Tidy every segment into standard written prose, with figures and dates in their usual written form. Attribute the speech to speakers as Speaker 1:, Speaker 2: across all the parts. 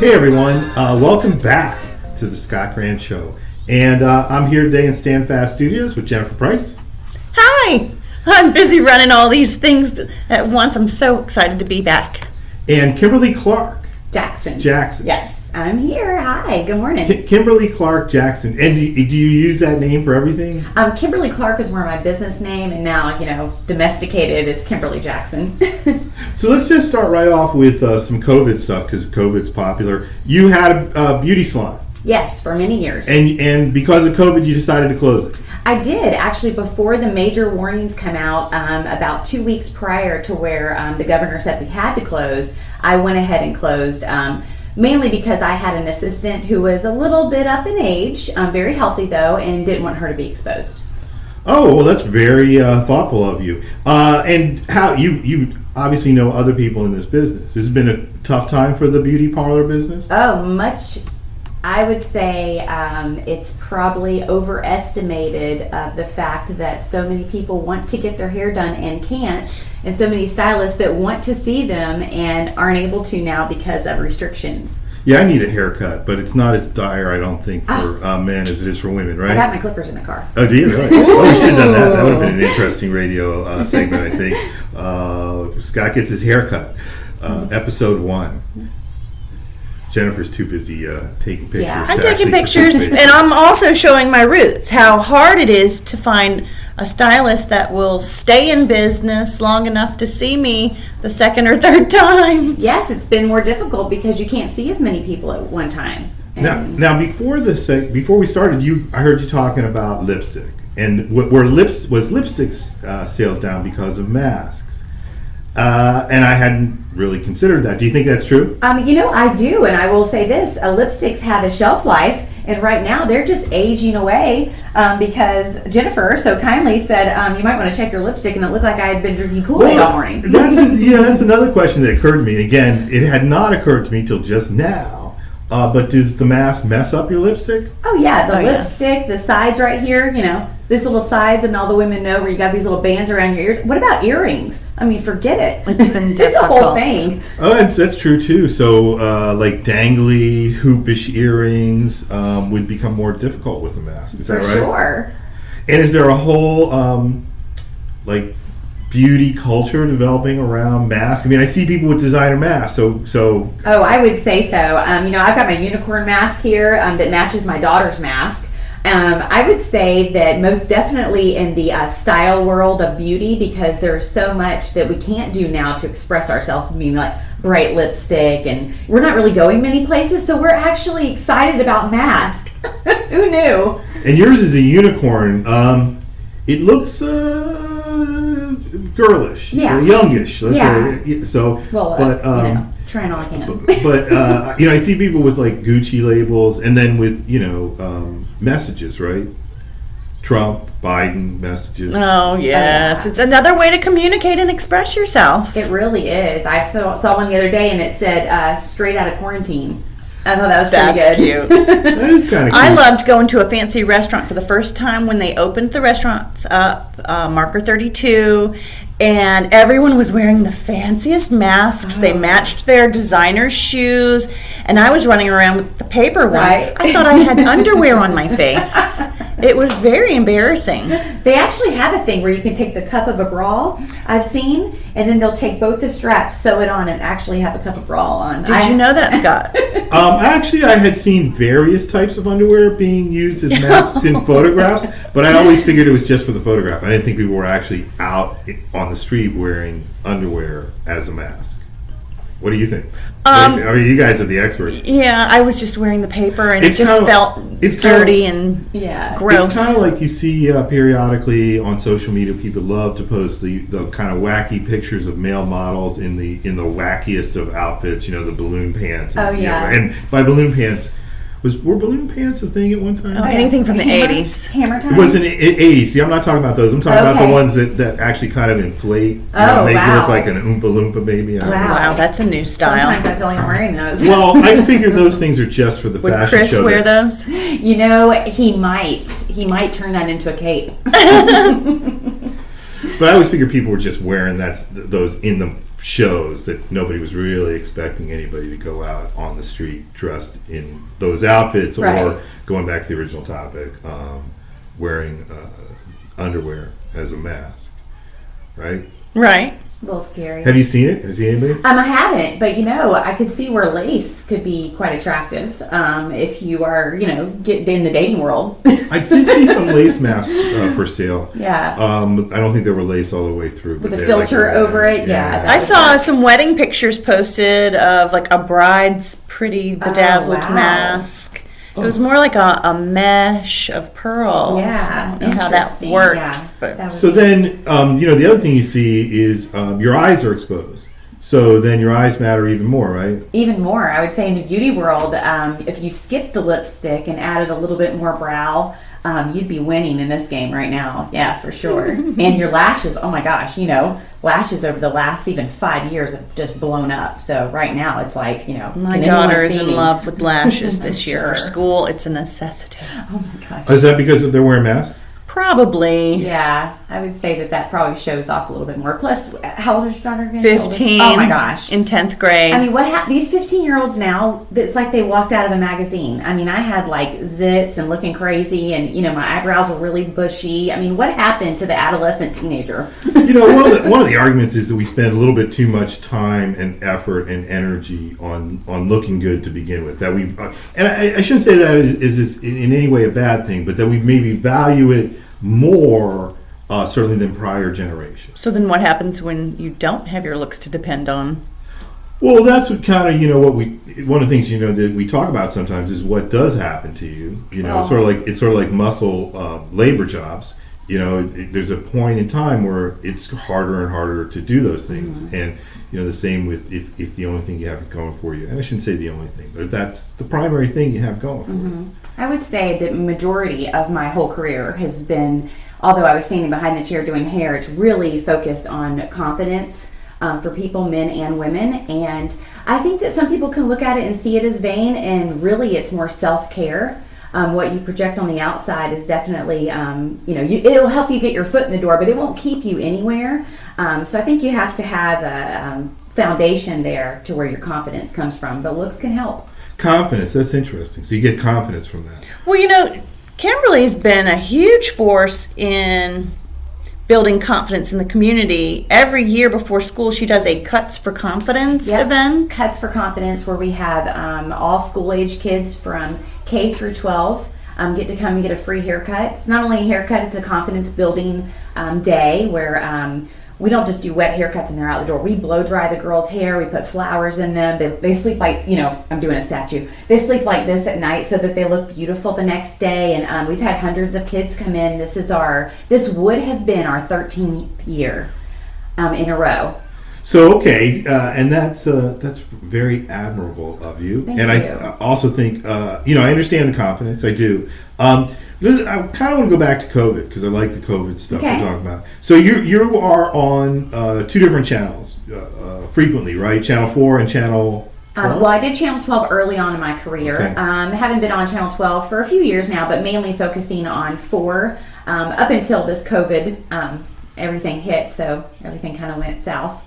Speaker 1: Hey everyone, welcome back to the Scott Grant Show. And I'm here today in Stand Fast Studios with Jennifer Price.
Speaker 2: Hi! I'm busy running all these things at once. I'm so excited to be back.
Speaker 1: And Kimberly Clarke.
Speaker 3: Jackson.
Speaker 1: Yes,
Speaker 3: I'm here. Hi, good morning.
Speaker 1: Kimberly Clarke Jackson. And do you use that name for everything?
Speaker 3: Kimberly Clarke is more my business name, and now, domesticated, it's Kimberly Jackson.
Speaker 1: So let's just start right off with some COVID stuff, because COVID's popular. You had a beauty salon.
Speaker 3: Yes, for many years.
Speaker 1: And because of COVID, you decided to close it.
Speaker 3: I did, actually, before the major warnings come out, about 2 weeks prior to where the governor said we had to close, I went ahead and closed, mainly because I had an assistant who was a little bit up in age, very healthy though, and didn't want her to be exposed.
Speaker 1: Oh, well, that's very thoughtful of you. And how you obviously know other people in this business. This has been a tough time for the beauty parlor business?
Speaker 3: Oh, much. I would say it's probably overestimated the fact that so many people want to get their hair done and can't, and so many stylists that want to see them and aren't able to now because of restrictions.
Speaker 1: Yeah, I need a haircut, but it's not as dire, I don't think, for men as it is for women, right?
Speaker 3: I got my clippers in the car.
Speaker 1: Oh, do you? Really? Oh, we should have done that. That would have been an interesting radio segment, I think. Scott gets his haircut, episode 1. Jennifer's too busy taking pictures.
Speaker 3: Yeah.
Speaker 2: I'm taking pictures, and I'm also showing my roots, how hard it is to find a stylist that will stay in business long enough to see me the second or third time.
Speaker 3: Yes, it's been more difficult because you can't see as many people at one time.
Speaker 1: Now, before we started, I heard you talking about lipstick, and was lipstick sales down because of masks? And I hadn't really considered that. Do you think that's true?
Speaker 3: I do, and I will say this: lipsticks have a shelf life. And right now, they're just aging away because Jennifer so kindly said, you might want to check your lipstick, and it looked like I had been drinking Kool-Aid all morning.
Speaker 1: That's another question that occurred to me. And again, it had not occurred to me till just now. But does the mask mess up your lipstick?
Speaker 3: Oh, yeah. The lipstick, the sides right here, these little sides, and all the women know where you got these little bands around your ears. What about earrings? I mean, forget it.
Speaker 2: It's been difficult.
Speaker 3: It's a whole thing.
Speaker 1: Oh, that's true too. So, like dangly, hoopish earrings would become more difficult with a mask. Is that right?
Speaker 3: Sure.
Speaker 1: And is there a whole beauty culture developing around masks? I mean, I see people with designer masks. So.
Speaker 3: Oh, I would say so. I've got my unicorn mask here that matches my daughter's mask. I would say that most definitely in the style world of beauty, because there's so much that we can't do now to express ourselves, being like bright lipstick, and we're not really going many places, so we're actually excited about masks. Who knew?
Speaker 1: And yours is a unicorn. It looks girlish, youngish. Let's say. So,
Speaker 3: trying all I can.
Speaker 1: But I see people with like Gucci labels, and then with messages, right? Trump, Biden messages.
Speaker 2: Oh, yes. It's another way to communicate and express yourself.
Speaker 3: It really is. I saw one the other day, and it said, straight out of quarantine. I thought that was pretty good.
Speaker 2: Cute.
Speaker 1: That is kind of cute.
Speaker 2: I loved going to a fancy restaurant for the first time when they opened the restaurants up, Marker 32, and everyone was wearing the fanciest masks. They matched their designer shoes, and I was running around with the paper one.
Speaker 3: Right.
Speaker 2: I thought I had underwear on my face. It was very embarrassing.
Speaker 3: They actually have a thing where you can take the cup of a bra, I've seen, and then they'll take both the straps, sew it on, and actually have a cup of bra on.
Speaker 2: Did you know that, Scott?
Speaker 1: Actually, I had seen various types of underwear being used as masks in photographs, but I always figured it was just for the photograph. I didn't think people were actually out on the street wearing underwear as a mask. What do you think? You guys are the experts.
Speaker 2: Yeah, I was just wearing the paper, and it just felt dirty and gross.
Speaker 1: It's kind of like you see periodically on social media. People love to post the kind of wacky pictures of male models in the wackiest of outfits. The balloon pants. And by balloon pants, were balloon pants a thing at one time?
Speaker 2: Oh, anything from the 80s.
Speaker 3: Hammer time?
Speaker 1: It was in the 80s. See, I'm not talking about those. I'm talking about the ones that actually kind of inflate. Make you look like an Oompa Loompa baby.
Speaker 2: Wow, that's a new style.
Speaker 3: Sometimes I feel like I'm wearing those.
Speaker 1: Well, I figure those things are just for the fashion show.
Speaker 2: Would Chris wear those?
Speaker 3: He might. He might turn that into a cape.
Speaker 1: But I always figure people were just wearing those in the shows that nobody was really expecting anybody to go out on the street dressed in those outfits, or going back to the original topic, wearing underwear as a mask, right?
Speaker 2: Right.
Speaker 3: A little scary.
Speaker 1: Have you seen it? Has anybody?
Speaker 3: I haven't, but I could see where lace could be quite attractive if you are, get in the dating world.
Speaker 1: I did see some lace masks for sale.
Speaker 3: Yeah.
Speaker 1: I don't think they were lace all the way through.
Speaker 3: With a filter over it, yeah.
Speaker 2: I saw some wedding pictures posted of like a bride's pretty bedazzled mask. It was more like a mesh of pearls.
Speaker 3: Yeah,
Speaker 2: I don't know how that works.
Speaker 3: Yeah,
Speaker 2: but.
Speaker 1: So then, the other thing you see is your eyes are exposed. So then your eyes matter even more, right?
Speaker 3: Even more. I would say in the beauty world, if you skipped the lipstick and added a little bit more brow, you'd be winning in this game right now. Yeah, for sure. And your lashes, oh my gosh, lashes over the last even 5 years have just blown up. So right now it's like,
Speaker 2: my daughter is in love with lashes this year for school. It's a necessity.
Speaker 3: Oh my gosh.
Speaker 1: Is that because they're wearing masks?
Speaker 2: Probably.
Speaker 3: Yeah, I would say that probably shows off a little bit more. Plus, how old is your daughter again?
Speaker 2: 15.
Speaker 3: Oh my gosh.
Speaker 2: In 10th grade.
Speaker 3: I mean, these 15-year-olds now, it's like they walked out of a magazine. I mean, I had like zits and looking crazy, and my eyebrows were really bushy. I mean, what happened to the adolescent teenager?
Speaker 1: One of the arguments is that we spend a little bit too much time and effort and energy on looking good to begin with. That we and I shouldn't say that is in any way a bad thing, but that we maybe value it more certainly than prior generations.
Speaker 2: So then what happens when you don't have your looks to depend on?
Speaker 1: Well, that's what kind of, one of the things, that we talk about sometimes is what does happen to you. It's sort of like muscle labor jobs. There's a point in time where it's harder and harder to do those things. Mm-hmm. And, the same with if the only thing you have going for you, and I shouldn't say the only thing, but if that's the primary thing you have going for you.
Speaker 3: I would say that majority of my whole career has been, although I was standing behind the chair doing hair, it's really focused on confidence for people, men and women. And I think that some people can look at it and see it as vain, and really it's more self-care. What you project on the outside is definitely, it'll help you get your foot in the door, but it won't keep you anywhere. So I think you have to have a foundation there to where your confidence comes from, but looks can help.
Speaker 1: Confidence, that's interesting. So you get confidence from that.
Speaker 2: Well, Kimberly's been a huge force in building confidence in the community. Every year before school, she does a Cuts for Confidence event.
Speaker 3: Cuts for Confidence, where we have all school-age kids from K through 12 get to come and get a free haircut. It's not only a haircut, it's a confidence-building day where we don't just do wet haircuts and they're out the door. We blow dry the girls' hair. We put flowers in them. They sleep like, I'm doing a statue. They sleep like this at night so that they look beautiful the next day. And we've had hundreds of kids come in. This would have been our 13th year in a row.
Speaker 1: So, okay, and that's very admirable of you.
Speaker 3: Thank
Speaker 1: you. I also think, I understand the confidence. I do. I kind of want to go back to COVID because I like the COVID stuff we're talking about. So you are on 2 different channels frequently, right? Channel 4 and Channel 12?
Speaker 3: Well, I did Channel 12 early on in my career.
Speaker 1: Okay.
Speaker 3: Haven't been on Channel 12 for a few years now, but mainly focusing on 4 up until this COVID everything hit, so everything kind of went south.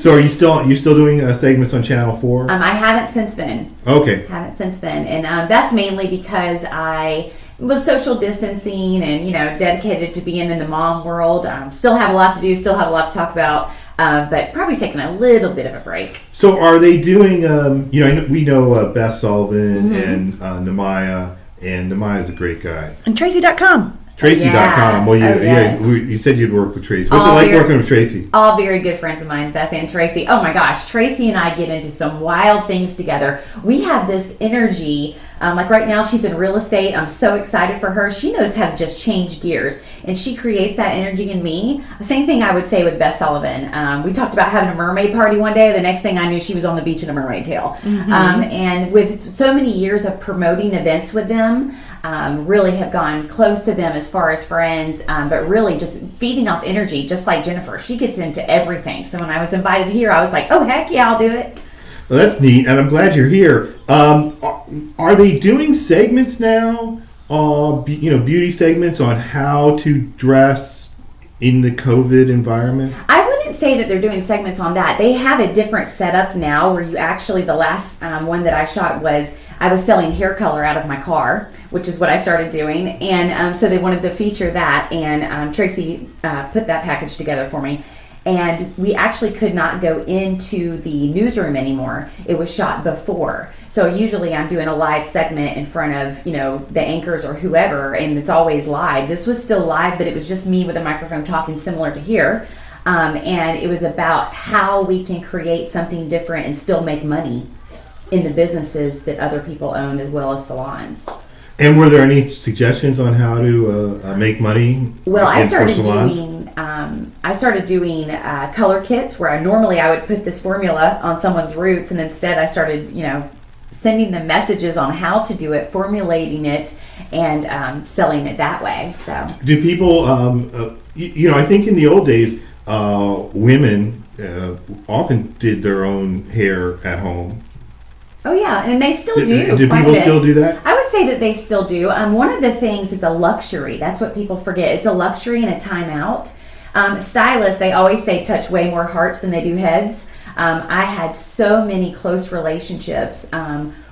Speaker 1: So are you still doing segments on Channel 4?
Speaker 3: I haven't since then.
Speaker 1: Okay.
Speaker 3: And that's mainly because I was social distancing and dedicated to being in the mom world. Still have a lot to do, still have a lot to talk about, but probably taking a little bit of a break.
Speaker 1: So are they doing? We know Beth Sullivan and Nemaya, and Nemaya's a great guy.
Speaker 2: And Tracy.com.
Speaker 1: Tracy.com. Well, you said you'd work with Tracy. What's it like working with Tracy?
Speaker 3: All very good friends of mine, Beth and Tracy. Oh my gosh, Tracy and I get into some wild things together. We have this energy. Like right now, she's in real estate. I'm so excited for her. She knows how to just change gears, and she creates that energy in me. Same thing I would say with Beth Sullivan. We talked about having a mermaid party one day. The next thing I knew, she was on the beach in a mermaid tail. Mm-hmm. And with so many years of promoting events with them, really have gone close to them as far as friends, but really just feeding off energy, just like Jennifer. She gets into everything. So when I was invited here, I was like, oh, heck yeah, I'll do it.
Speaker 1: Well, that's neat, and I'm glad you're here. Are they doing segments now, beauty segments on how to dress in the COVID environment?
Speaker 3: I wouldn't wouldn't say that they're doing segments on that. They have a different setup now where you actually, the last one that I shot was, I was selling hair color out of my car, which is what I started doing. And so they wanted to feature that. And Tracy put that package together for me. And we actually could not go into the newsroom anymore. It was shot before. So usually I'm doing a live segment in front of, the anchors or whoever, and it's always live. This was still live, but it was just me with a microphone talking similar to here. And it was about how we can create something different and still make money in the businesses that other people own as well as salons.
Speaker 1: And were there any suggestions on how to make money?
Speaker 3: Well, I started doing color kits where I would put this formula on someone's roots, and instead I started, sending them messages on how to do it, formulating it, and selling it that way. So,
Speaker 1: do people? I think in the old days, women often did their own hair at home.
Speaker 3: Oh yeah, and they still do.
Speaker 1: Do people still do that?
Speaker 3: I would say that they still do. One of the things is a luxury. That's what people forget. It's a luxury and a timeout. Stylists, they always say, touch way more hearts than they do heads. I had so many close relationships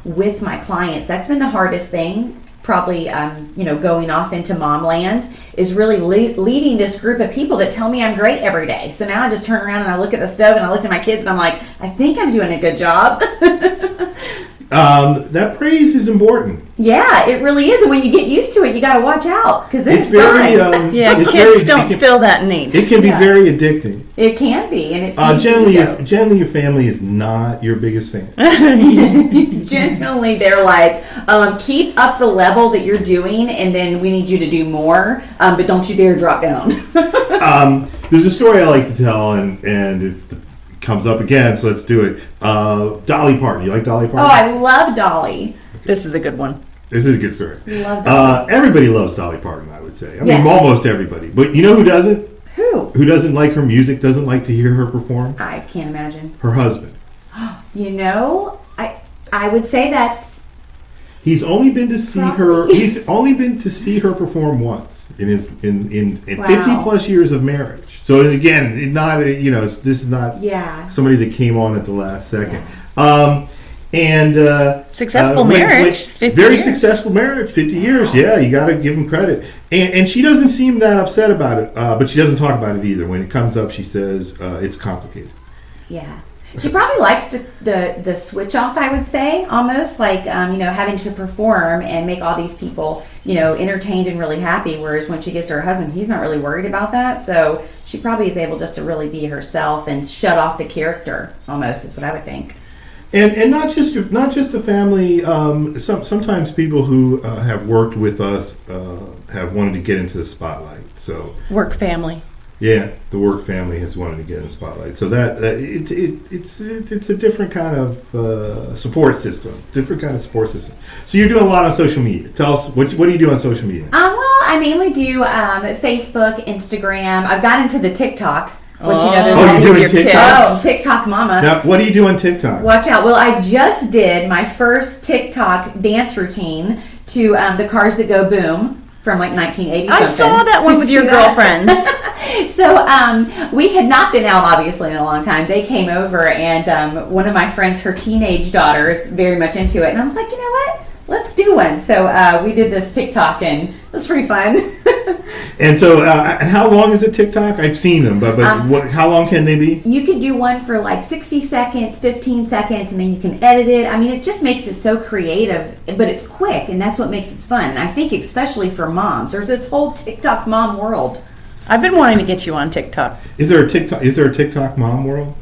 Speaker 3: with my clients. That's been the hardest thing. Probably, going off into mom land is really leading this group of people that tell me I'm great every day. So now I just turn around and I look at the stove and I look at my kids and I'm like, I think I'm doing a good job.
Speaker 1: That praise is important.
Speaker 3: Yeah, it really is. And when you get used to it, you got to watch out because then it's
Speaker 1: very,
Speaker 3: fun.
Speaker 2: Kids don't feel that need.
Speaker 1: It can be very addicting.
Speaker 3: It can be, and it
Speaker 1: generally your family is not your biggest fan.
Speaker 3: Generally, they're like, keep up the level that you're doing, and then we need you to do more, but don't you dare drop down.
Speaker 1: There's a story I like to tell, and it comes up again, so let's do it. Dolly Parton. You like Dolly Parton?
Speaker 3: Oh, I love Dolly.
Speaker 2: This is a good one.
Speaker 1: This is a good story.
Speaker 3: Love Dolly.
Speaker 1: Everybody loves Dolly Parton, I would say. I
Speaker 3: Yes.
Speaker 1: mean, almost everybody. But you know who doesn't?
Speaker 3: Who?
Speaker 1: Who doesn't like her music, doesn't like to hear her perform?
Speaker 3: I can't imagine.
Speaker 1: Her husband.
Speaker 3: I would say that's...
Speaker 1: He's only been to see her.
Speaker 3: Probably.
Speaker 1: He's only been to see her perform once in his in
Speaker 3: Wow.
Speaker 1: 50 plus years of marriage. So again, this is not somebody that came on at the last second.
Speaker 2: Successful marriage, 50
Speaker 1: very
Speaker 2: years.
Speaker 1: successful marriage, 50 years. Yeah, you got to give him credit. And she doesn't seem that upset about it, but she doesn't talk about it either. When it comes up, she says it's complicated.
Speaker 3: Yeah. She probably likes the switch off, I would say, almost like, having to perform and make all these people, entertained and really happy. Whereas when she gets to her husband, he's not really worried about that. So she probably is able just to really be herself and shut off the character almost is what I would think.
Speaker 1: And not just the family. Sometimes people who have worked with us have wanted to get into the spotlight. So
Speaker 2: Work family.
Speaker 1: Yeah, the work family has wanted to get in the spotlight. So it's a different kind of support system. Different kind of support system. So you're doing a lot on social media. Tell us what do you do on social media?
Speaker 3: Well, I mainly do Facebook, Instagram. I've got into the TikTok. Which there's
Speaker 1: you're
Speaker 3: all
Speaker 1: doing
Speaker 3: these
Speaker 1: TikTok?
Speaker 3: TikTok mama.
Speaker 1: Now, what do you do on TikTok?
Speaker 3: Watch out. Well, I just did my first TikTok dance routine to the Cars That Go Boom from like 1980
Speaker 2: I saw that one with your girlfriends.
Speaker 3: So we had not been out obviously in a long time. They came over and one of my friends, her teenage daughter is very much into it. And I was like, you know what? Let's do one. So we did this TikTok and it was pretty fun.
Speaker 1: And so, and how long is it TikTok? I've seen them, but how long can they be?
Speaker 3: You could do one for like 60 seconds, 15 seconds, and then you can edit it. I mean, it just makes it so creative, but it's quick, and that's what makes it fun. And I think especially for moms, there's this whole TikTok mom world.
Speaker 2: I've been wanting to get you on TikTok.
Speaker 1: Is there a TikTok mom world?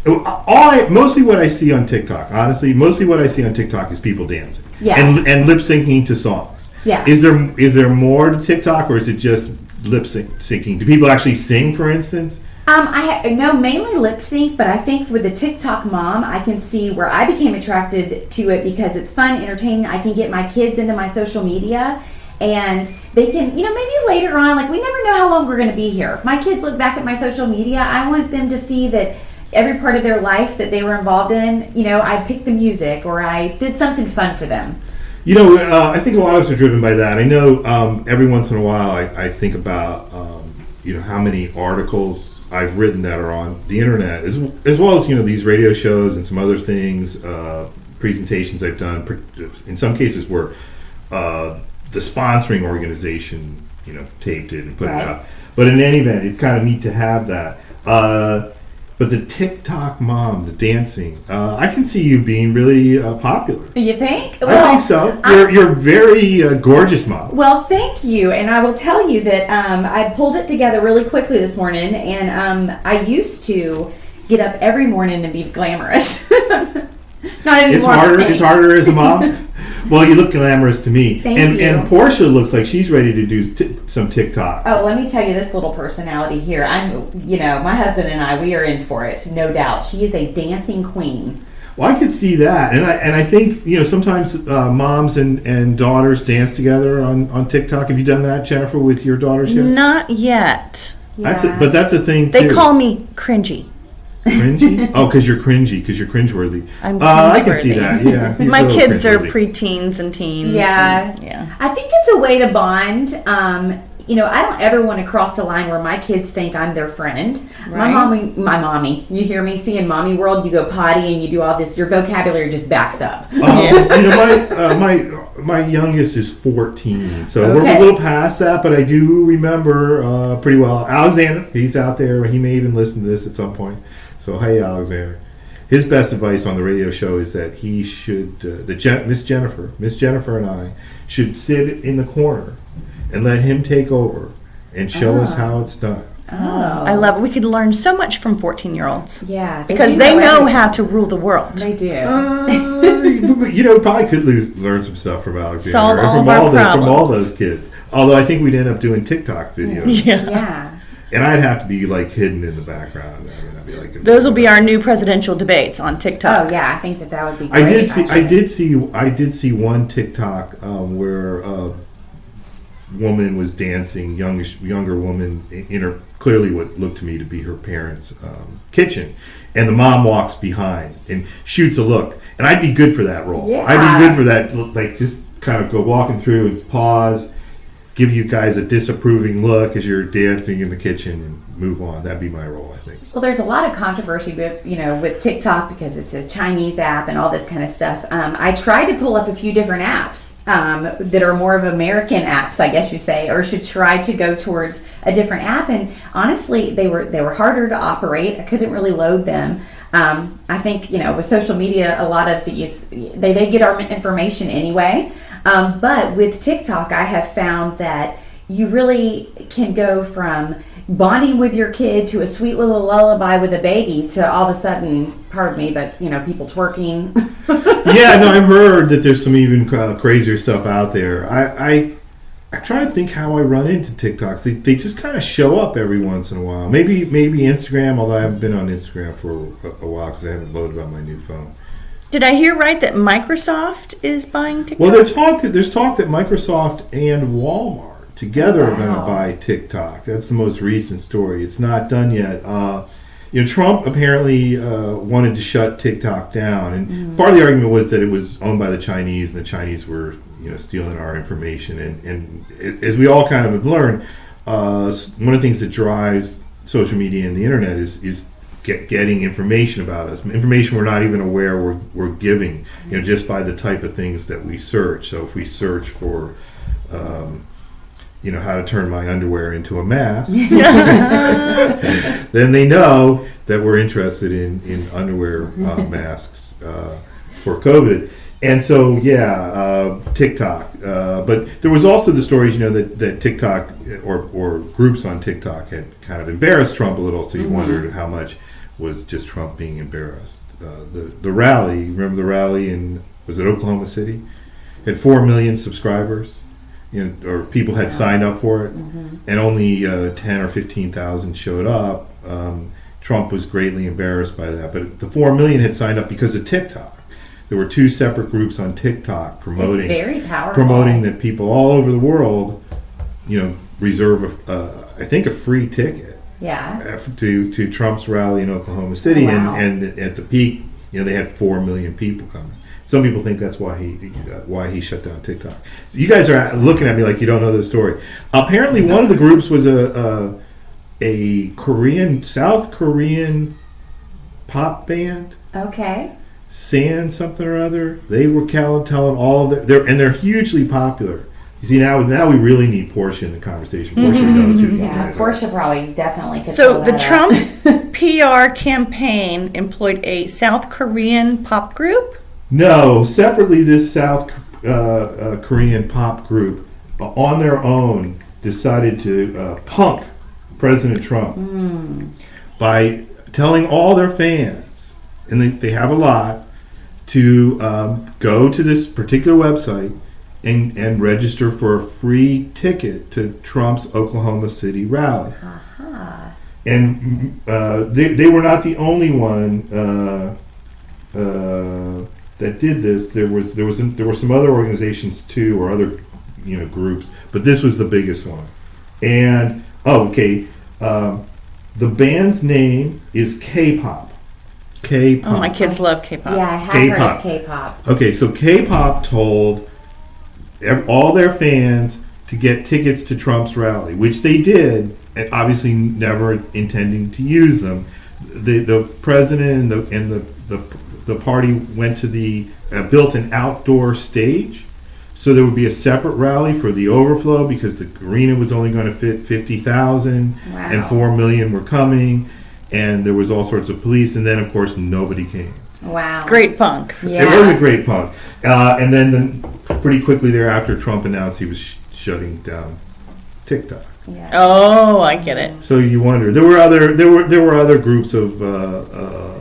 Speaker 1: Mostly what I see on TikTok, honestly, is people dancing.
Speaker 3: Yeah.
Speaker 1: And lip syncing to songs.
Speaker 3: Yeah.
Speaker 1: Is there more to TikTok, or is it just lip syncing? Do people actually sing, for instance?
Speaker 3: Mainly lip sync, but I think with the TikTok mom, I can see where I became attracted to it because it's fun, entertaining. I can get my kids into my social media, and they can, maybe later on, like we never know how long we're going to be here. If my kids look back at my social media, I want them to see that every part of their life that they were involved in, I picked the music or I did something fun for them.
Speaker 1: I think a lot of us are driven by that. I know every once in a while I think about, how many articles I've written that are on the internet, as well as these radio shows and some other things, presentations I've done. In some cases, where the sponsoring organization taped it and put it out. But in any event, it's kind of neat to have that. But the TikTok mom, the dancing, I can see you being really popular.
Speaker 3: You think?
Speaker 1: I think so. You're very gorgeous, mom.
Speaker 3: Well, thank you. And I will tell you that I pulled it together really quickly this morning. And I used to get up every morning and be glamorous. Not anymore.
Speaker 1: It's harder as a mom. Well, you look glamorous to me.
Speaker 3: Thank you.
Speaker 1: And Portia looks like she's ready to do some TikTok.
Speaker 3: Oh, let me tell you this little personality here. My husband and I, we are in for it, no doubt. She is a dancing queen.
Speaker 1: Well, I could see that, and I think sometimes moms and daughters dance together on TikTok. Have you done that, Jennifer, with your daughters yet?
Speaker 2: Not yet.
Speaker 3: Yeah.
Speaker 1: But that's a thing too.
Speaker 2: They call me cringy.
Speaker 1: Cringy? Oh, because you're cringy, because you're cringeworthy.
Speaker 2: I'm
Speaker 1: I can
Speaker 2: cringeworthy.
Speaker 1: see that, yeah.
Speaker 2: My kids are preteens and teens.
Speaker 3: Yeah.
Speaker 2: Yeah.
Speaker 3: I think it's a way to bond. I don't ever want to cross the line where my kids think I'm their friend.
Speaker 2: Right.
Speaker 3: My mommy, you hear me? See, in mommy world, you go potty and you do all this. Your vocabulary just backs up.
Speaker 1: My youngest is 14, so we're a little past that, but I do remember pretty well. Alexander, he's out there. He may even listen to this at some point. So, hey, Alexander. His best advice on the radio show is that he should, Miss Jennifer and I should sit in the corner and let him take over and show us how it's done.
Speaker 3: Oh.
Speaker 2: I love it. We could learn so much from 14-year-olds.
Speaker 3: Yeah.
Speaker 2: Because they know how to rule the world.
Speaker 3: They do.
Speaker 1: Probably could learn some stuff from Alexander.
Speaker 2: Solve all
Speaker 1: from
Speaker 2: of our
Speaker 1: all
Speaker 2: problems.
Speaker 1: From all those kids. Although I think we'd end up doing TikTok videos.
Speaker 3: Yeah.
Speaker 1: And I'd have to be hidden in the background. I'd be
Speaker 2: Those will be our new presidential debates on TikTok.
Speaker 3: Oh yeah, I think that would be great.
Speaker 1: I did see one TikTok where a woman was dancing, younger woman in her clearly what looked to me to be her parents' kitchen, and the mom walks behind and shoots a look, and I'd be good for that role.
Speaker 3: Yeah.
Speaker 1: I'd be good for that, like just kind of go walking through and pause, give you guys a disapproving look as you're dancing in the kitchen and move on. That'd be my role, I think.
Speaker 3: Well, there's a lot of controversy with TikTok because it's a Chinese app and all this kind of stuff. I tried to pull up a few different apps that are more of American apps, I guess you say, or should try to go towards a different app. And honestly, they were harder to operate. I couldn't really load them. I think with social media, a lot of these they get our information anyway. But with TikTok, I have found that you really can go from bonding with your kid to a sweet little lullaby with a baby to all of a sudden, pardon me, but people twerking.
Speaker 1: Yeah, no, I've heard that there's some even crazier stuff out there. I try to think how I run into TikToks. They just kind of show up every once in a while. Maybe Instagram, although I haven't been on Instagram for a while because I haven't loaded on my new phone.
Speaker 2: Did I hear right that Microsoft is buying TikTok?
Speaker 1: Well, there's talk that Microsoft and Walmart together are going to buy TikTok. That's the most recent story. It's not done yet. Trump apparently wanted to shut TikTok down, and part of the argument was that it was owned by the Chinese, and the Chinese were stealing our information. And as we all kind of have learned, one of the things that drives social media and the internet is getting information about us, information we're not even aware we're giving, just by the type of things that we search. So if we search for how to turn my underwear into a mask, then they know that we're interested in underwear masks for COVID. And so, TikTok. But there was also the stories, that TikTok or groups on TikTok had kind of embarrassed Trump a little, so you wondered how much was just Trump being embarrassed. The rally, remember the rally was it Oklahoma City? Had 4 million subscribers. Or people had signed up for it, and only 10 or 15,000 showed up. Trump was greatly embarrassed by that, but the 4 million had signed up because of TikTok. There were 2 separate groups on TikTok promoting that people all over the world, reserve I think a free ticket.
Speaker 3: Yeah.
Speaker 1: To Trump's rally in Oklahoma City, and at the peak, they had 4 million people coming. Some people think that's why he shut down TikTok. So you guys are looking at me like you don't know the story. Apparently, one of the groups was a a South Korean pop band,
Speaker 3: Okay.
Speaker 1: San something or other. They were telling all of they're hugely popular. You see, now we really need Portia in the conversation. Portia knows who these
Speaker 3: Yeah,
Speaker 1: guys are.
Speaker 3: Portia probably definitely could
Speaker 2: So
Speaker 3: pull
Speaker 2: the
Speaker 3: that
Speaker 2: Trump PR campaign employed a South Korean pop group?
Speaker 1: No, separately, this South Korean pop group on their own decided to punk President Trump by telling all their fans, and they have a lot, to go to this particular website and register for a free ticket to Trump's Oklahoma City rally. And they were not the only one that did this. There were some other organizations too, or other groups, but this was the biggest one. And the band's name is K-pop. K-pop.
Speaker 2: Oh, my kids love K-pop.
Speaker 3: Yeah, I have heard of K-pop.
Speaker 1: Okay, so K-pop told all their fans to get tickets to Trump's rally, which they did, and obviously never intending to use them. The president and the party went to built an outdoor stage, so there would be a separate rally for the overflow because the arena was only going to fit 50,000, and 4 million were coming, and there was all sorts of police, and then of course nobody came.
Speaker 3: Wow.
Speaker 2: Great punk.
Speaker 3: Yeah.
Speaker 1: It was a great punk, and then pretty quickly thereafter, Trump announced he was shutting down TikTok.
Speaker 3: Yeah.
Speaker 2: Oh, I get it.
Speaker 1: So you wonder there were other groups of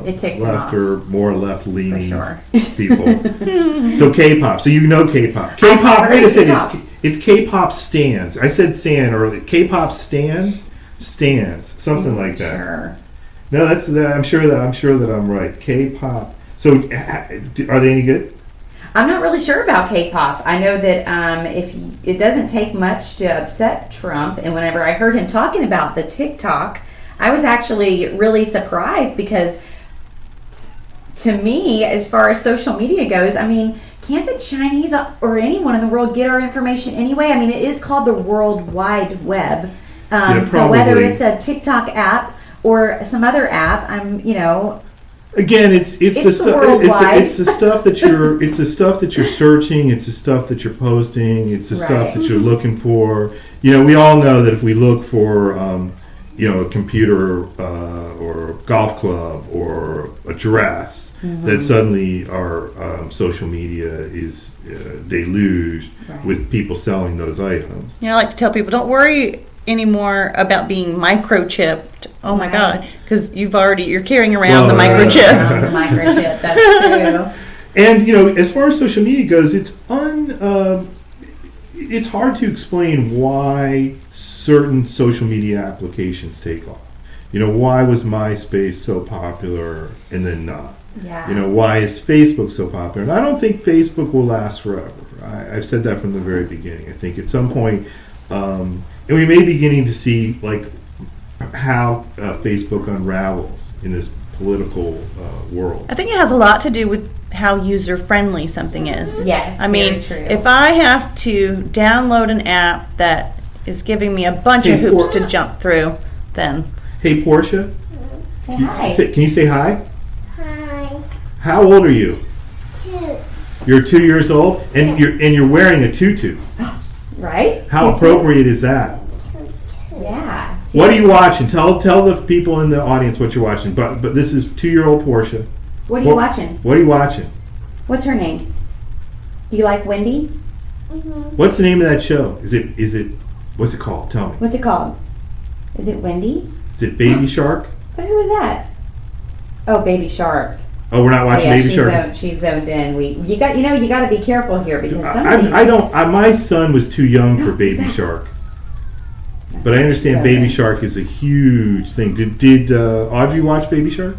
Speaker 3: It ticked him
Speaker 1: left
Speaker 3: off.
Speaker 1: or more left leaning
Speaker 3: For
Speaker 1: people. So K-pop. So you know K-pop.
Speaker 3: I've
Speaker 1: K-pop.
Speaker 3: heard
Speaker 1: Wait a
Speaker 3: of
Speaker 1: second.
Speaker 3: K-pop.
Speaker 1: It's K-pop stands. I said stan earlier. K-pop stands, something like that.
Speaker 3: Sure.
Speaker 1: No, that's that. I'm sure that I'm right. K-pop. So are they any good?
Speaker 3: I'm not really sure about K-pop. I know that it doesn't take much to upset Trump, and whenever I heard him talking about the TikTok, I was actually really surprised because, to me, as far as social media goes, I mean, can't the Chinese or anyone in the world get our information anyway? I mean, it is called the World Wide Web. So whether it's a TikTok app or some other app,
Speaker 1: Again, it's the
Speaker 3: worldwide.
Speaker 1: it's the stuff that you're searching. It's the stuff that you're posting. It's the stuff that you're looking for. We all know that if we look for a computer or a golf club or a dress, that suddenly our social media is deluged with people selling those items.
Speaker 2: I like to tell people, don't worry anymore about being microchipped. Oh my God, because you're carrying around the microchip.
Speaker 3: The microchip, that's true.
Speaker 1: And as far as social media goes, it's hard to explain why certain social media applications take off. Why was MySpace so popular and then not?
Speaker 3: Yeah.
Speaker 1: Why is Facebook so popular? And I don't think Facebook will last forever. I've said that from the very beginning. I think at some point, and we may be beginning to see how Facebook unravels in this political world.
Speaker 2: I think it has a lot to do with how user-friendly something is.
Speaker 3: Yes,
Speaker 2: I mean,
Speaker 3: very true.
Speaker 2: if I have to download an app that is giving me a bunch of hoops to jump through, then...
Speaker 1: Hey, Portia.
Speaker 3: Say hi.
Speaker 1: Can you say hi?
Speaker 4: Hi.
Speaker 1: How old are you?
Speaker 4: 2.
Speaker 1: You're 2 years old, and you're wearing a tutu.
Speaker 3: Right?
Speaker 1: How appropriate is that?
Speaker 3: Yeah.
Speaker 1: What are you watching? Tell the people in the audience what you're watching. But this is 2-year-old Portia.
Speaker 3: What are you watching?
Speaker 1: What are you watching?
Speaker 3: What's her name? Do you like Wendy?
Speaker 1: What's the name of that show? Is it what's it called? Tell me.
Speaker 3: What's it called? Is it Wendy?
Speaker 1: Is it Baby Shark?
Speaker 3: But who is that? Oh, Baby Shark.
Speaker 1: Oh, we're not watching Baby Shark.
Speaker 3: She's zoned in. You got to be careful here because somebody.
Speaker 1: My son was too young for Baby Shark. But I understand Baby Shark is a huge thing. Did Audrey watch Baby Shark?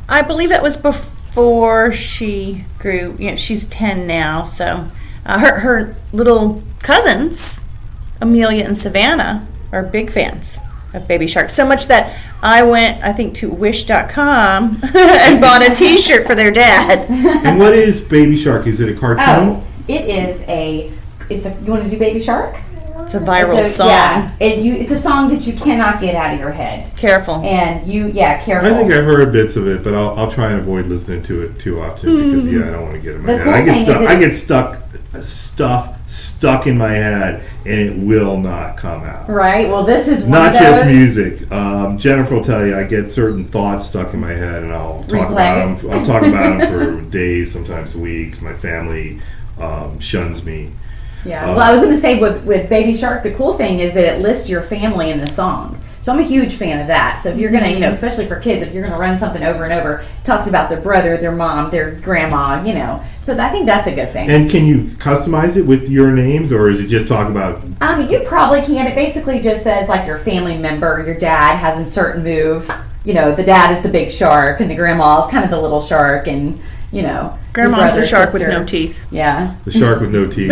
Speaker 2: I believe that was before she grew. She's 10 now, so her little cousins, Amelia and Savannah, are big fans of Baby Shark. So much that I went, I think, to Wish.com and bought a T-shirt for their dad.
Speaker 1: And what is Baby Shark? Is it a cartoon?
Speaker 3: Oh, it is you want to do Baby Shark?
Speaker 2: It's a viral song.
Speaker 3: Yeah, it's a song that you cannot get out of your head.
Speaker 2: Careful.
Speaker 3: And careful.
Speaker 1: I think I've heard bits of it, but I'll try and avoid listening to it too often because I don't want to get in my head. I get stuck in my head, and it will not come out.
Speaker 3: Right. Well, this is one
Speaker 1: not
Speaker 3: of those.
Speaker 1: just music. Jennifer will tell you I get certain thoughts stuck in my head, and I'll talk about them. I'll talk about them for days, sometimes weeks. My family shuns me.
Speaker 3: Yeah. Well, I was going to say with Baby Shark, the cool thing is that it lists your family in the song. So I'm a huge fan of that. So if you're going to, especially for kids, if you're going to run something over and over, it talks about their brother, their mom, their grandma, So I think that's a good thing.
Speaker 1: And can you customize it with your names, or is it just talk about?
Speaker 3: You probably can. It basically just says like your family member, your dad has a certain move. The dad is the big shark, and the grandma is kind of the little shark, and
Speaker 2: Grandma's the shark with no teeth.
Speaker 3: Yeah.
Speaker 1: The shark with no teeth.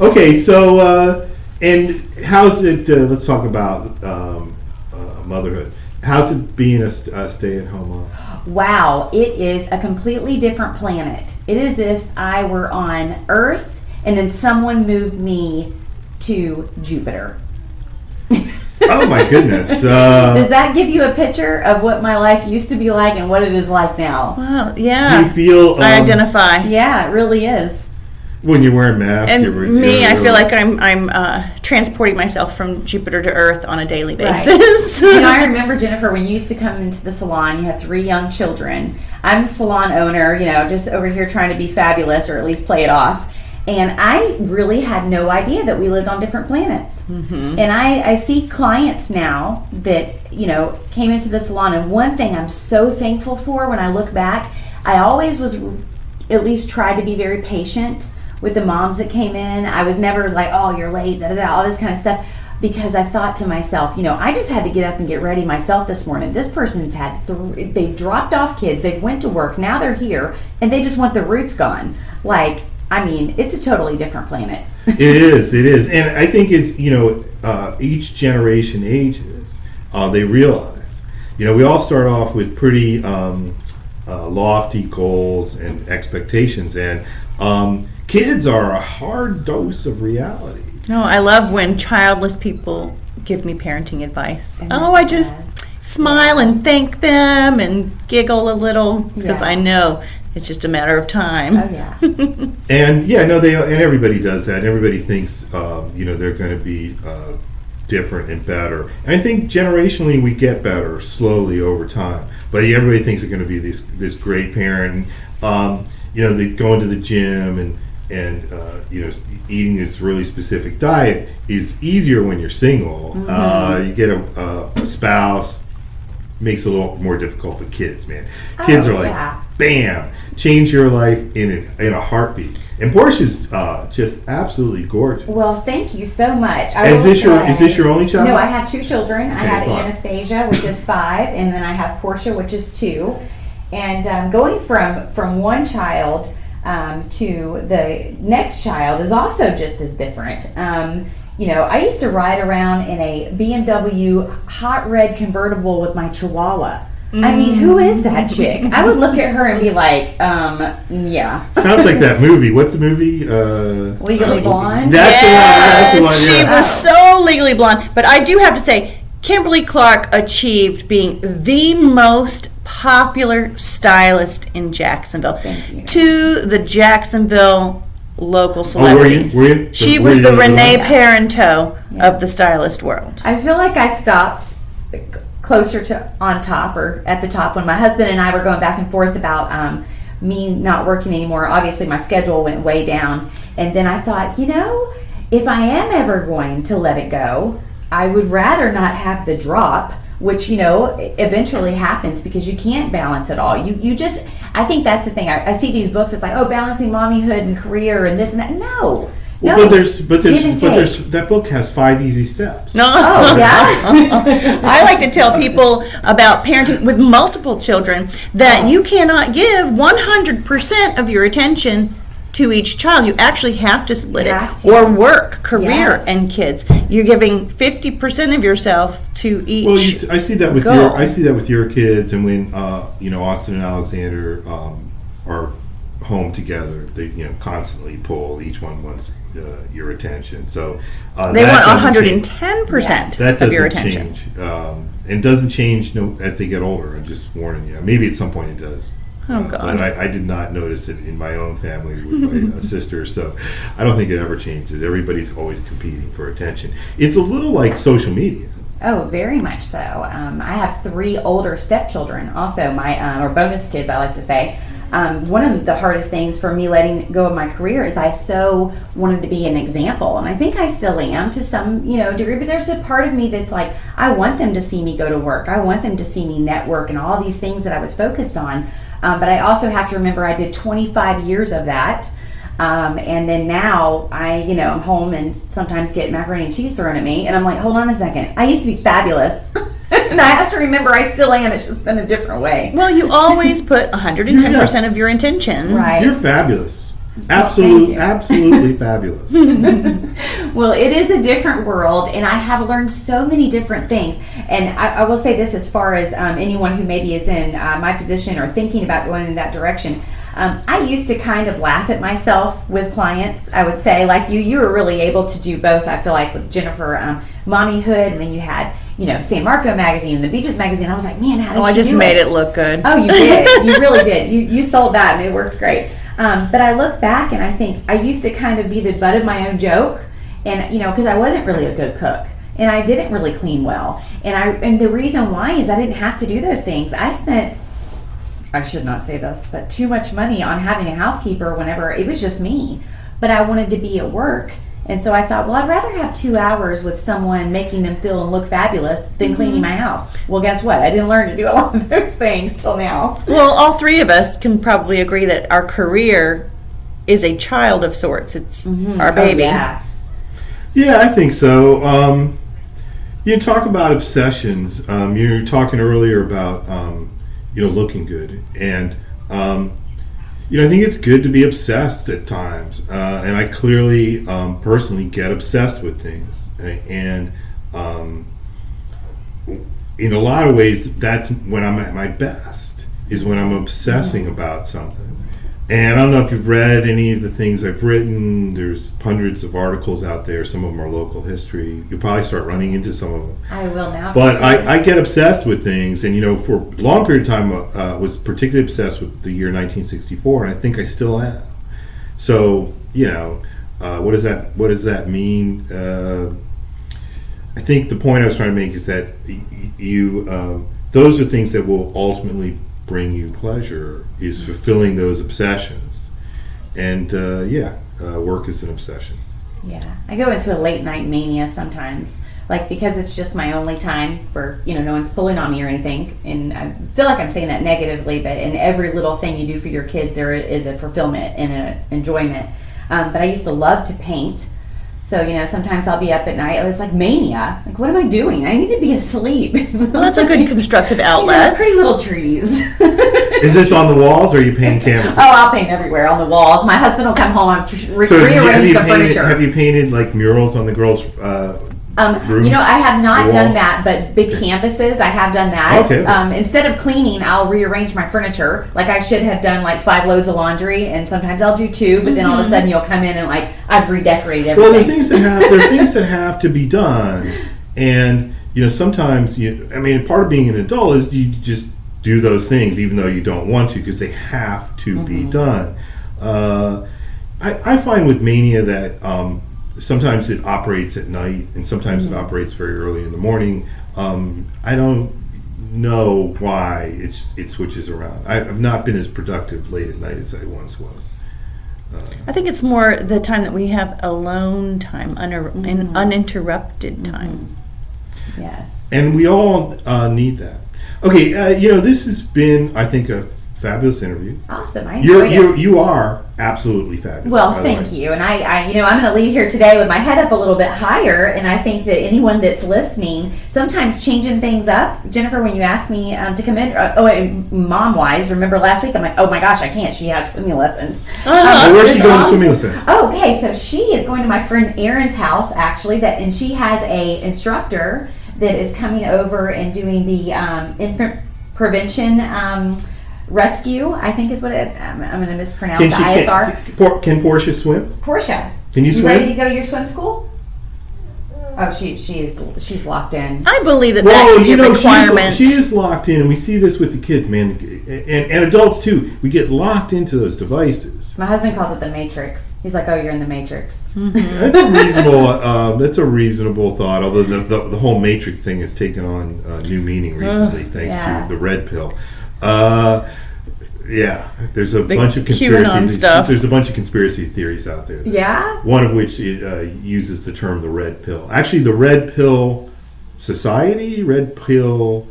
Speaker 1: Okay, so and how's it? Let's talk about motherhood. How's it being a stay-at-home mom?
Speaker 3: Wow, it is a completely different planet. It is as if I were on Earth and then someone moved me to Jupiter.
Speaker 1: Oh my goodness.
Speaker 3: Does that give you a picture of what my life used to be like and what it is like now?
Speaker 2: Wow, yeah.
Speaker 1: Do you feel...
Speaker 2: I identify.
Speaker 3: Yeah, it really is.
Speaker 1: When you're wearing masks...
Speaker 2: And I feel like I'm transporting myself from Jupiter to Earth on a daily basis.
Speaker 3: Right. I remember, Jennifer, when you used to come into the salon, you had 3 young children. I'm the salon owner, just over here trying to be fabulous or at least play it off. And I really had no idea that we lived on different planets. Mm-hmm. And I see clients now that, came into the salon. And one thing I'm so thankful for when I look back, I always was at least tried to be very patient with the moms that came in. I was never like, oh, you're late, all this kind of stuff. Because I thought to myself, I just had to get up and get ready myself this morning. This person's they dropped off kids, they went to work, now they're here, and they just want their roots gone. It's a totally different planet.
Speaker 1: It is. And I think as, each generation ages, they realize, we all start off with pretty lofty goals and expectations, and kids are a hard dose of reality.
Speaker 2: No, I love when childless people give me parenting advice. I just smile and thank them and giggle a little because I know it's just a matter of time.
Speaker 3: Oh yeah.
Speaker 1: And everybody does that. Everybody thinks they're going to be different and better. And I think generationally we get better slowly over time. But everybody thinks they're going to be this great parent. They go into the gym and eating this really specific diet is easier when you're single. Mm-hmm. You get a spouse, makes it a little more difficult with kids, man. Kids are like, bam, change your life in a heartbeat. And Portia's just absolutely gorgeous.
Speaker 3: Well, thank you so much.
Speaker 1: Is this your only child?
Speaker 3: No, I have 2 children.
Speaker 1: Okay,
Speaker 3: I have Anastasia, which is 5, and then I have Portia, which is 2. And going from one child to the next child is also just as different. I used to ride around in a BMW hot red convertible with my Chihuahua. I mean, who is that chick? I would look at her and be like, yeah.
Speaker 1: Sounds like that movie. What's the movie?
Speaker 3: Legally Blonde?
Speaker 1: That's the one.
Speaker 2: She was so Legally Blonde. But I do have to say, Kimberly Clarke achieved being the most popular stylist in Jacksonville.
Speaker 3: Thank you.
Speaker 2: To the Jacksonville local celebrities.
Speaker 1: Were you?
Speaker 2: She was the Renee Parenteau of the stylist world.
Speaker 3: I feel like I stopped closer to on top or at the top when my husband and I were going back and forth about me not working anymore. Obviously my schedule went way down, and then I thought, if I am ever going to let it go, I would rather not have the drop, which eventually happens because you can't balance it all. You just, I think that's the thing. I see these books, it's like, balancing mommyhood and career and this and that. No.
Speaker 1: But there's that book has 5 easy steps.
Speaker 2: No.
Speaker 3: Oh, yeah.
Speaker 2: I like to tell people about parenting with multiple children that you cannot give 100% of your attention to each child. You actually have to split it, or work, career, and kids. You're giving 50% of yourself to each.
Speaker 1: Well, I see that with your kids, and when Austin and Alexander are home together, they constantly pull. Each one wants your attention. So
Speaker 2: they want
Speaker 1: that doesn't
Speaker 2: 110%
Speaker 1: that
Speaker 2: of your
Speaker 1: doesn't
Speaker 2: attention.
Speaker 1: change. And doesn't change as they get older. I'm just warning you. Maybe at some point it does.
Speaker 2: Oh, God.
Speaker 1: But I did not notice it in my own family with my sister, so I don't think it ever changes. Everybody's always competing for attention. It's a little like social media.
Speaker 3: Oh, very much so. I have 3 older stepchildren, also my or bonus kids, I like to say. One of the hardest things for me letting go of my career is I so wanted to be an example, and I think I still am to some degree. But there's a part of me that's like, I want them to see me go to work. I want them to see me network and all these things that I was focused on. But I also have to remember I did 25 years of that. And then now I'm home and sometimes get macaroni and cheese thrown at me, and I'm like, hold on a second. I used to be fabulous. And I have to remember I still am. It's just in a different way.
Speaker 2: Well, you always put 110% of your intention.
Speaker 3: Right.
Speaker 1: You're fabulous.
Speaker 3: Thank you.
Speaker 1: Absolutely fabulous.
Speaker 3: Well, it is a different world, and I have learned so many different things. And I will say this as far as anyone who maybe is in my position or thinking about going in that direction. I used to kind of laugh at myself with clients. I would say, like you were really able to do both. I feel like with Jennifer, Mommyhood, and then you had, San Marco magazine and the Beaches magazine. I was like, man, how did
Speaker 2: I just made it look good.
Speaker 3: Oh, you did. You really did. You sold that, and it worked great. But I look back and I think I used to kind of be the butt of my own joke, and because I wasn't really a good cook. And I didn't really clean well. And the reason why is I didn't have to do those things. I should not say this, but too much money on having a housekeeper whenever it was just me. But I wanted to be at work. And so I thought, well, I'd rather have 2 hours with someone making them feel and look fabulous than cleaning my house. Well, guess what? I didn't learn to do a lot of those things till now.
Speaker 2: Well, all 3 of us can probably agree that our career is a child of sorts. It's our baby.
Speaker 3: Oh,
Speaker 1: Yeah, I think so. You talk about obsessions. You were talking earlier about looking good, and I think it's good to be obsessed at times. And I clearly, personally, get obsessed with things, and in a lot of ways, that's when I'm at my best. Is when I'm obsessing about something. And I don't know if you've read any of the things I've written. There's hundreds of articles out there. Some of them are local history. You'll probably start running into some of them.
Speaker 3: I will now.
Speaker 1: But I get obsessed with things. And, for a long period of time, I was particularly obsessed with the year 1964. And I think I still am. So, what does that mean? I think the point I was trying to make is that those are things that will ultimately bring you pleasure, is fulfilling those obsessions. And work is an obsession.
Speaker 3: Yeah, I go into a late night mania sometimes, because it's just my only time where no one's pulling on me or anything. And I feel like I'm saying that negatively, but in every little thing you do for your kids, there is a fulfillment and an enjoyment. But I used to love to paint. So, sometimes I'll be up at night. It's like mania. Like, what am I doing? I need to be asleep.
Speaker 2: Well, that's a good constructive outlet.
Speaker 3: Pretty little trees.
Speaker 1: Is this on the walls, or are you painting canvases?
Speaker 3: Oh, I'll paint everywhere on the walls. My husband will come home and rearrange the furniture.
Speaker 1: Have you painted like murals on the girls' rooms?
Speaker 3: I have not done that, but big canvases, I have done that.
Speaker 1: Okay.
Speaker 3: Instead of cleaning, I'll rearrange my furniture. Like I should have done 5 loads of laundry, and sometimes I'll do 2, but then all of a sudden you'll come in and I've redecorated everything.
Speaker 1: Well, there are things that have to be done, and sometimes part of being an adult is you just do those things even though you don't want to, because they have to be done. I find with mania that sometimes it operates at night, and sometimes it operates very early in the morning. I don't know why it switches around. I've not been as productive late at night as I once was.
Speaker 2: I think it's more the time that we have alone time, uninterrupted time.
Speaker 3: Yes.
Speaker 1: And we all need that. Okay, this has been, I think, a fabulous interview.
Speaker 3: Awesome. I enjoyed it.
Speaker 1: You are absolutely fabulous.
Speaker 3: Well, thank you. And I'm going to leave here today with my head up a little bit higher. And I think that anyone that's listening, sometimes changing things up. Jennifer, when you asked me to come in, mom-wise, remember last week, I'm like, oh my gosh, I can't. She has swimming lessons.
Speaker 1: Where's she going to swimming lessons?
Speaker 3: Okay, so she is going to my friend Erin's house, actually, and she has a instructor that is coming over and doing the infant prevention rescue, I think is what I'm going to mispronounce the ISR.
Speaker 1: Can Portia swim?
Speaker 3: Portia.
Speaker 1: Can you
Speaker 3: You
Speaker 1: swim?
Speaker 3: ready to go to your swim school? Oh, she's locked in.
Speaker 2: I believe that
Speaker 1: Well,
Speaker 2: should be
Speaker 1: you
Speaker 2: a
Speaker 1: know,
Speaker 2: requirement.
Speaker 1: she is locked in, and we see this with the kids, man, and adults too. We get locked into those devices.
Speaker 3: My husband calls it the Matrix. He's like, "Oh, you're in the Matrix."
Speaker 1: That's a reasonable. That's a reasonable thought. Although the whole Matrix thing has taken on new meaning recently, thanks
Speaker 3: yeah.
Speaker 1: to the red pill. Yeah, there's a
Speaker 2: The
Speaker 1: bunch of
Speaker 2: QAnon stuff.
Speaker 1: There's a bunch of conspiracy theories out there.
Speaker 3: Yeah.
Speaker 1: One of which uses the term the red pill. Actually, the red pill society, red pill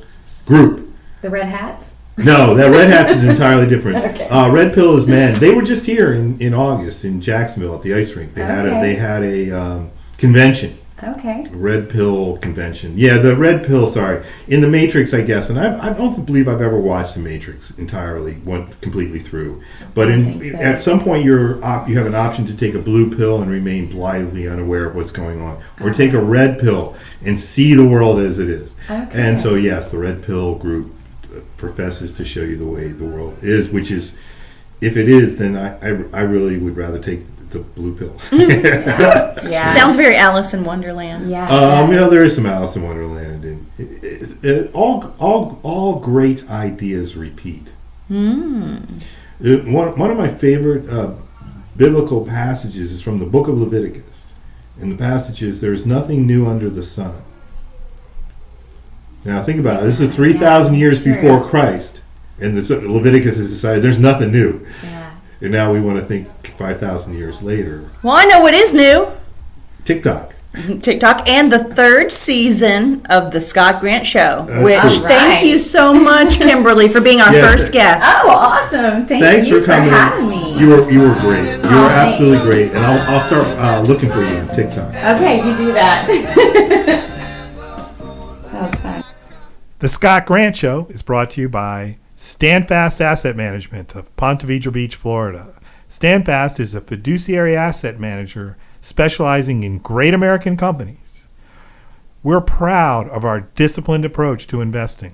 Speaker 1: group.
Speaker 3: The Red Hats.
Speaker 1: No, that Red Hats is entirely different.
Speaker 3: Okay.
Speaker 1: Red Pill is men. They were just here in August in Jacksonville at the ice rink. They had a convention.
Speaker 3: Okay.
Speaker 1: Red Pill convention. Yeah, the Red Pill. Sorry, in the Matrix, I guess. And I don't believe I've ever watched the Matrix entirely, went completely through. But at some point, you have an option to take a blue pill and remain blithely unaware of what's going on, or take a red pill and see the world as it is.
Speaker 3: Okay.
Speaker 1: And so, yes, the Red Pill group professes to show you the way the world is, which is, if it is, then I really would rather take the blue pill.
Speaker 3: Yeah.
Speaker 2: Sounds very Alice in Wonderland.
Speaker 3: Yeah.
Speaker 1: You know, there is some Alice in Wonderland, and all great ideas repeat. One of my favorite biblical passages is from the book of Leviticus, and the passage is, "There is nothing new under the sun." Now think about it. This is 3,000 years before Christ, and Leviticus has decided there's nothing new.
Speaker 3: Yeah.
Speaker 1: And now we want to think 5,000 years later.
Speaker 2: Well, I know what is new.
Speaker 1: TikTok.
Speaker 2: TikTok and the third season of the Scott Grant Show, which
Speaker 1: cool.
Speaker 2: thank you so much, Kimberly, for being our
Speaker 1: Yeah.
Speaker 2: first guest.
Speaker 3: Oh, awesome!
Speaker 1: Thanks
Speaker 3: you
Speaker 1: for coming.
Speaker 3: having me.
Speaker 1: You were great. You were
Speaker 3: thanks.
Speaker 1: absolutely great. And I'll start looking for you on TikTok.
Speaker 3: Okay, you do that. That was fun.
Speaker 5: The Scott Grant Show is brought to you by Standfast Asset Management of Ponte Vedra Beach, Florida. Standfast is a fiduciary asset manager specializing in great American companies. We're proud of our disciplined approach to investing.